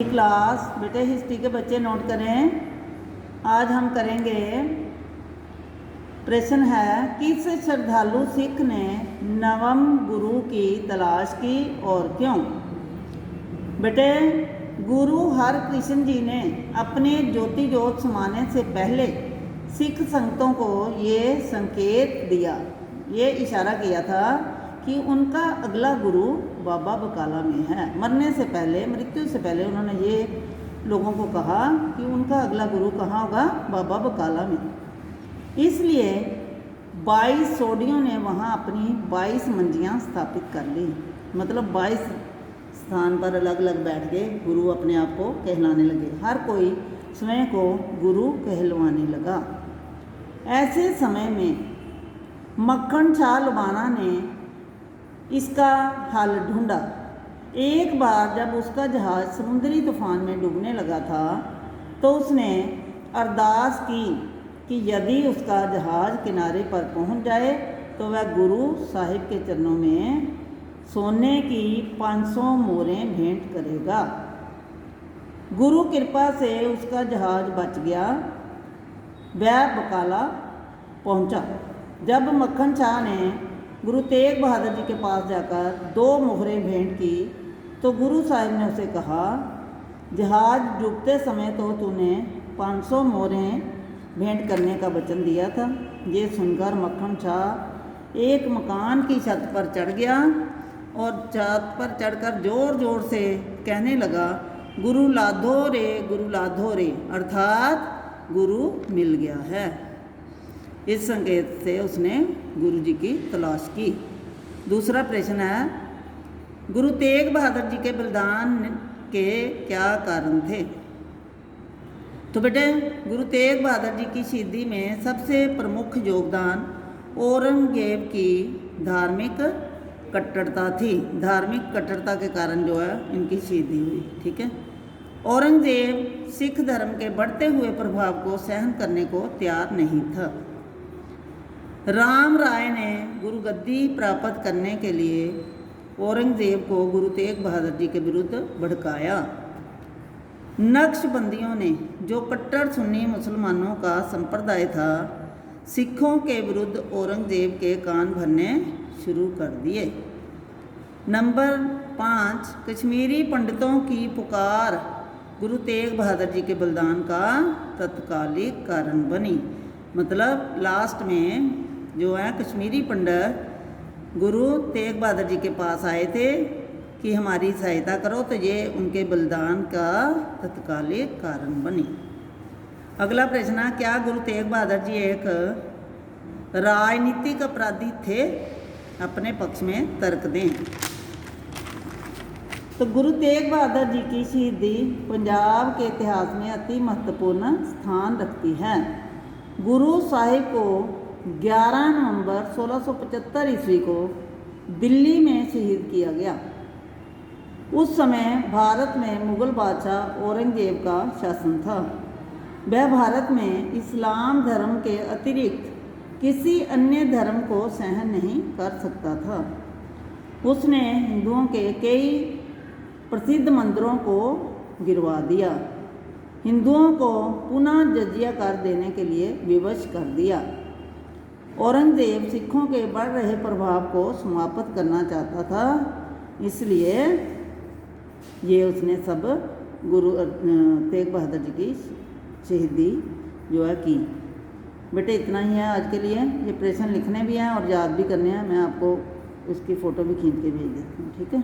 Class बेटे history के बच्चे नोट करें। आज हम करेंगे प्रश्न है किस श्रद्धालु सिख ने नवम गुरु की तलाश की और क्यों। बेटे गुरु हरकृष्ण जी ने अपने ज्योति जोत समाने से पहले सिख संगतों को ये संकेत दिया, ये इशारा किया था कि उनका अगला गुरु बाबा बकाला में है। मरने से पहले, मृत्यु से पहले उन्होंने ये लोगों को कहा कि उनका अगला गुरु कहाँ होगा, बाबा बकाला में। इसलिए 22 सोडियों ने वहाँ अपनी 22 मंजियाँ स्थापित कर ली। मतलब 22 स्थान पर अलग अलग बैठ के गुरु अपने आप को कहलाने लगे। हर कोई स्वयं को गुरु कहलवाने लगा। ऐसे समय में मक्खन शाह लुबाना ने इसका हल ढूंढा। एक बार जब उसका जहाज़ समुद्री तूफान में डूबने लगा था तो उसने अरदास की कि यदि उसका जहाज़ किनारे पर पहुंच जाए तो वह गुरु साहिब के चरणों में सोने की 500 मोहरें भेंट करेगा। गुरु कृपा से उसका जहाज़ बच गया। वह बकाला पहुंचा। जब मक्खन शाह ने गुरु तेग बहादुर जी के पास जाकर 2 मोहरें भेंट की तो गुरु साहिब ने उसे कहा, जहाज़ डूबते समय तो तूने 500 मोहरें भेंट करने का वचन दिया था। ये सुनकर मक्खन शाह एक मकान की छत पर चढ़ गया और छत पर चढ़कर ज़ोर ज़ोर से कहने लगा, गुरु लाधो रे, अर्थात गुरु मिल गया है। इस संकेत से उसने गुरु जी की तलाश की। दूसरा प्रश्न है, गुरु तेग बहादुर जी के बलिदान के क्या कारण थे। तो बेटे गुरु तेग बहादुर जी की शहीदी में सबसे प्रमुख योगदान औरंगजेब की धार्मिक कट्टरता थी। धार्मिक कट्टरता के कारण जो है इनकी शहीदी हुई। ठीक है। औरंगजेब सिख धर्म के बढ़ते हुए प्रभाव को सहन करने को तैयार नहीं था। राम राय ने गुरु गद्दी प्राप्त करने के लिए औरंगजेब को गुरु तेग बहादुर जी के विरुद्ध भड़काया। नक्शबंदियों ने, जो कट्टर सुन्नी मुसलमानों का संप्रदाय था, सिखों के विरुद्ध औरंगजेब के कान भरने शुरू कर दिए। नंबर 5, कश्मीरी पंडितों की पुकार गुरु तेग बहादुर जी के बलिदान का तत्कालिक कारण बनी। मतलब लास्ट में जो है कश्मीरी पंडित गुरु तेग बहादुर जी के पास आए थे कि हमारी सहायता करो, तो ये उनके बलिदान का तत्कालिक कारण बनी। अगला प्रश्न, क्या गुरु तेग बहादुर जी एक राजनीतिक अपराधी थे। अपने पक्ष में तर्क दें। तो गुरु तेग बहादुर जी की शहीदी पंजाब के इतिहास में अति महत्वपूर्ण स्थान रखती है। गुरु साहिब को 11 नवंबर 1675 ईस्वी को दिल्ली में शहीद किया गया। उस समय भारत में मुगल बादशाह औरंगजेब का शासन था। वह भारत में इस्लाम धर्म के अतिरिक्त किसी अन्य धर्म को सहन नहीं कर सकता था। उसने हिंदुओं के कई प्रसिद्ध मंदिरों को गिरवा दिया। हिंदुओं को पुनः जजिया कर देने के लिए विवश कर दिया। औरंगजेब सिखों के बढ़ रहे प्रभाव को समाप्त करना चाहता था, इसलिए ये उसने सब गुरु तेग बहादुर जी की शहीदी जो है की। बेटे इतना ही है आज के लिए। ये प्रश्न लिखने भी हैं और याद भी करने हैं। मैं आपको उसकी फ़ोटो भी खींच के भेज देती हूँ। ठीक है।